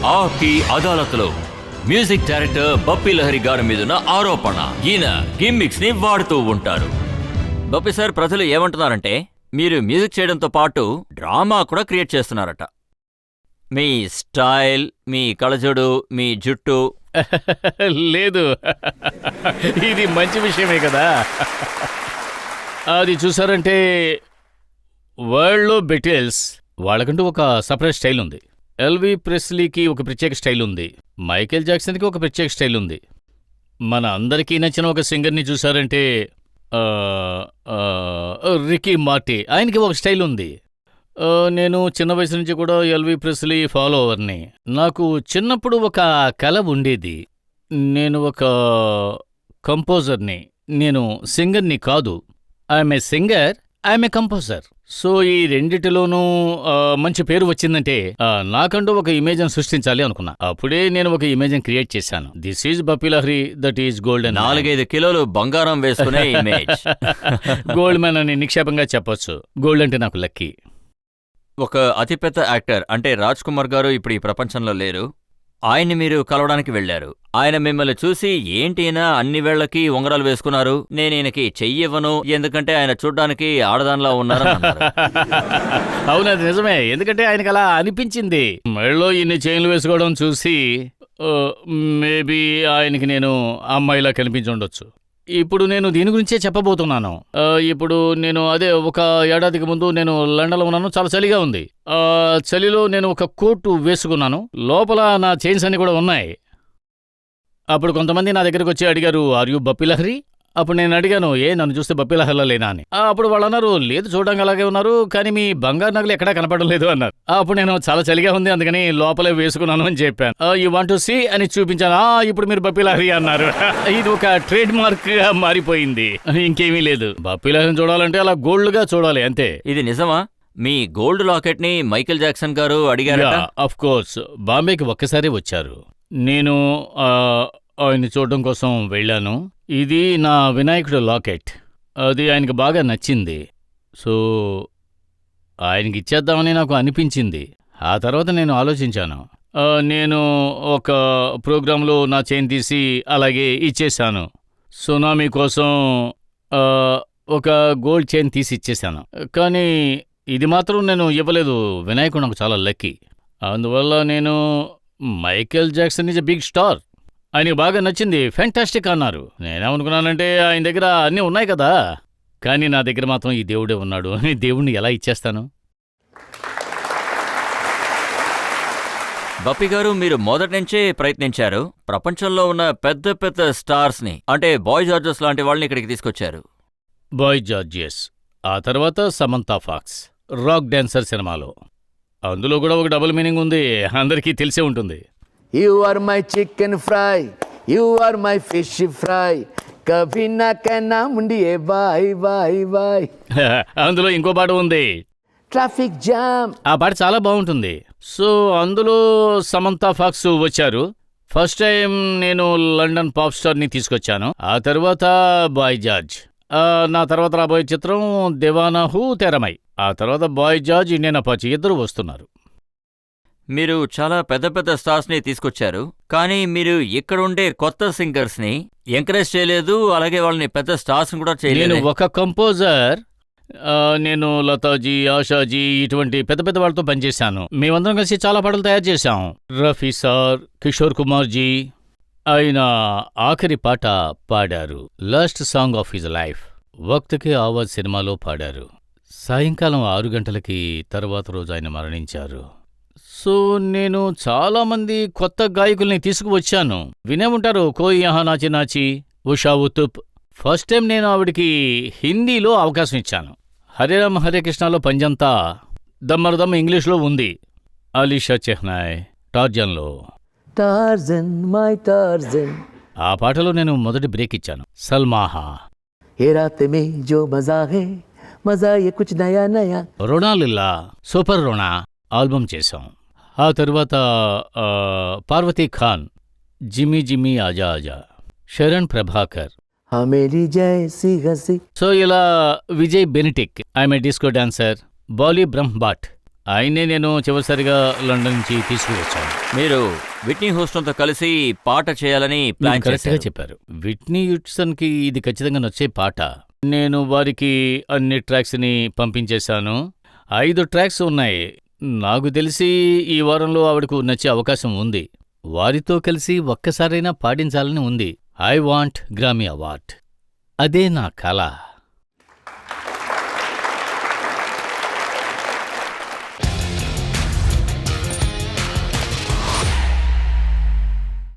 ఆకి అదాలత్లో music director Bappi Lahari గారి మీదున్న ఆరోపణ. ఈయన గిమ్మిక్స్ ని వాడుతూ ఉంటారు. బప్పీ సార్, ప్రజలు ఏమంటున్నారంటే మీరు మ్యూజిక్ చేయడంతో పాటు డ్రామా కూడా క్రియేట్ చేస్తున్నారట. మీ స్టైల్, మీ కళజోడు, మీ జుట్టు. లేదు, ఇది మంచి విషయమే కదా. అది చూసారంటే వరల్డ్లో బిటిల్స్ వాళ్ళకంటూ ఒక సపరేట్ స్టైల్ ఉంది. ఎల్వి ప్రెస్లీకి ఒక ప్రత్యేక స్టైల్ ఉంది. మైకేల్ జాక్సన్కి ఒక ప్రత్యేక స్టైల్ ఉంది. మన అందరికీ నచ్చిన ఒక సింగర్ని చూసారంటే రికీ మార్టీ, ఆయనకి ఒక స్టైల్ ఉంది. నేను చిన్న వయసు నుంచి కూడా ఎల్వి ప్రెస్లీ ఫాలోవర్ని. నాకు చిన్నప్పుడు ఒక కల ఉండేది. నేను ఒక కంపోజర్ని. నేను సింగర్ని కాదు. I'm a singer, I'm a composer. So ఈ రెండిటిలోనూ మంచి పేరు వచ్చిందంటే నాకంటూ ఒక ఇమేజ్ని సృష్టించాలి అనుకున్నా. అప్పుడే నేను ఒక ఇమేజ్ని క్రియేట్ చేశాను. This is Bappi Lahari, that is golden. 4-5 కిలోలు బంగారం వేసుకునే ఇమేజ్. గోల్డ్ మ్యాన్ అని నిక్షేపంగా చెప్పొచ్చు. గోల్డ్ అంటే నాకు లక్కీ. ఒక అతిపెద్ద యాక్టర్ అంటే రాజ్ కుమార్ గారు ఇప్పుడు ఈ ప్రపంచంలో లేరు. ఆయన్ని మీరు కలవడానికి వెళ్లారు. ఆయన మిమ్మల్ని చూసి ఏంటినా అన్ని వేళ్లకి ఉంగరాలు వేసుకున్నారు, నేనీయనకి చెయ్యివ్వను, ఎందుకంటే ఆయన చూడ్డానికి ఆడదానిలా ఉన్నారని అన్నారు. అవును, అది నిజమే. ఎందుకంటే ఆయనకు అలా అనిపించింది. మెడలో ఇన్ని చైన్లు వేసుకోవడం చూసి మేబీ ఆయనకి నేను అమ్మాయిలా కనిపించి ఉండొచ్చు. ఇప్పుడు నేను దీని గురించే చెప్పబోతున్నాను. ఇప్పుడు నేను ఒక ఏడాదికి ముందు నేను లండన్లో ఉన్నాను. చాలా చలిగా ఉంది. చలిలో నేను ఒక కోటు వేసుకున్నాను. లోపల నా చైన్స్ అన్ని కూడా ఉన్నాయి. అప్పుడు కొంతమంది నా దగ్గరికి వచ్చి అడిగారు, ఆర్ యూ బప్పీ లహరి? అప్పుడు నేను అడిగాను, నన్ను చూస్తే బప్పీ లహరిలా లేనా అని. అప్పుడు వాళ్ళు అన్నారు, లేదు, చూడడానికి అలాగే ఉన్నారు, కానీ మీ బంగారు నగలు ఎక్కడా కనపడడం లేదు అన్నారు. అప్పుడు నేను చాలా చలిగా ఉంది, అందుకని లోపలే వేసుకున్నాను అని చెప్పాను. యూ వాంట్ టు సీ అని చూపించాను. ఇప్పుడు మీరు బప్పీ లహరి అన్నారు. ఇది ఒక ట్రేడ్ మార్క్ గా మారిపోయింది, ఇంకేమీ లేదు. బప్పీ లహరిని చూడాలంటే అలా గోల్డ్ గా చూడాలి, అంతే. ఇది నిజమా? మీ గోల్డ్ లాకెట్ ని మైకేల్ జాక్సన్ గారు అడిగారట? ఆఫ్ కోర్స్, బాంబేకి ఒక్కసారి వచ్చారు. నేను ఆయన్ని చూడడం కోసం వెళ్ళాను. ఇది నా వినాయకుడు లాకెట్. అది ఆయనకు బాగా నచ్చింది. సో ఆయనకి ఇచ్చేద్దామని నాకు అనిపించింది. ఆ తర్వాత నేను ఆలోచించాను. నేను ఒక ప్రోగ్రాంలో నా చైన్ తీసి అలాగే ఇచ్చేశాను. సునామీ కోసం ఒక గోల్డ్ చైన్ తీసి ఇచ్చేశాను. కానీ ఇది మాత్రం నేను ఇవ్వలేదు. వినాయకుడు నాకు చాలా లక్కీ. అందువల్ల నేను Michael Jackson is a big star, ఆయనకు బాగా నచ్చింది, ఫ్యాంటాస్టిక్ అన్నారు. నేనేమనుకున్నానంటే ఆయన దగ్గర అన్నీ ఉన్నాయి కదా, కానీ నా దగ్గర మాత్రం ఈ దేవుడే ఉన్నాడు. దేవుణ్ణి ఎలా ఇచ్చేస్తాను? బప్పీ గారు, మీరు మొదటి నుంచే ప్రయత్నించారు. ప్రపంచంలో ఉన్న పెద్ద పెద్ద స్టార్స్ ని, అంటే బాయ్ జార్జెస్ లాంటి వాళ్ళని ఇక్కడికి తీసుకొచ్చారు. బాయ్ జార్జియస్, ఆ తర్వాత సమంతా ఫాక్స్ రాక్ డాన్సర్ సినిమాలో. అందులో కూడా ఒక డబుల్ మీనింగ్ ఉంది, అందరికీ తెలిసే ఉంటుంది. You are my chicken fry, you are my fish fry, kabhi na kehna mundiye bye bye bye. అందులో ఇంకో పాట ఉంది, ట్రాఫిక్ జామ్. ఆ పాట చాలా బాగుంటుంది. సో అందులో సమంతా ఫాక్స్ వచ్చారు. ఫస్ట్ టైం నేను లండన్ పాప్ స్టార్ని తీసుకొచ్చాను. ఆ తర్వాత బాయ్ జార్జ్. నా తర్వాత రాబోయే చిత్రం దేవానా హూ తెరమై. ఆ తర్వాత బాయ్ జార్జ్, ఇండియన్ అపాచీ ఇద్దరు వస్తున్నారు. మీరు చాలా పెద్ద పెద్ద స్టార్స్ ని తీసుకొచ్చారు, కానీ మీరు ఇక్కడుండే కొత్త సింగర్స్ ని ఎంకరేజ్ చేయలేదు, అలాగే వాళ్ళని పెద్ద స్టార్స్ కూడా చేయలేదు. నేను ఒక కంపోజర్, నేను లతాజీ, ఆషాజీ ఇటువంటి పెద్ద పెద్ద వాళ్ళతో పనిచేశాను. మేమందరం కలిసి చాలా పాటలు తయారు చేశాం. రఫీ సార్, కిషోర్ కుమార్ జీ ఆయన ఆఖరి పాట పాడారు. Last song of his life Waqt ke Awaaz సినిమాలో పాడారు. సాయంకాలం 6 గంటలకి తర్వాత రోజు ఆయన మరణించారు. సో నేను చాలా మంది కొత్త గాయకుల్ని తీసుకువచ్చాను. వినే ఉంటారు, కోయి యహా నాచి నాచి, ఉషా ఉతుప్. ఫస్ట్ టైం నేను ఆవిడికి హిందీలో అవకాశం ఇచ్చాను. హరే రామ హరే కృష్ణలో పంజంతా, దమ్మర్దమ్ ఇంగ్లీష్లో ఉంది. అలీషా చెహ్నాయ్ టార్జన్లో. టార్జన్ మై టార్జన్, ఆ పాటలో నేను మొదటి బ్రేక్ ఇచ్చాను. సల్మాహా, ఏ రాత్ మే జో మజా హై, మజా యే కుచ్ నయా నయా. రుణాలిల్లా, సూపర్ రుణా ఆల్బమ్ చేశాం. ఆ తర్వాత పార్వతీ ఖాన్, జిమ్మి జిమ్మి ఆజా ఆజా, శరణ్ ప్రభాకర్, హమేరీ జైసీ హసీ. సో ఇలా Vijay Benedict, I'm a disco dancer, Bali Brahmabhatt, ఆయన్నే నేను చివరిసారిగా లండన్ నుంచి తీసుకువచ్చాను. మీరు విట్నీ హ్యూస్టన్తో కలిసి పాట చేయాలని ప్లాన్ మీరు కరెక్ట్గా చేశారు. చెప్పారు. విట్నీ హ్యూస్టన్కి ఇది ఖచ్చితంగా నచ్చే పాట. నేను వారికి అన్ని ట్రాక్స్ని పంపించేశాను. 5 ట్రాక్స్ ఉన్నాయి. నాకు తెలిసి ఈ వారంలో ఆవిడకు నచ్చే అవకాశం ఉంది. వారితో కలిసి ఒక్కసారైనా పాడించాలని ఉంది. I want Grammy award. అదే నా కల.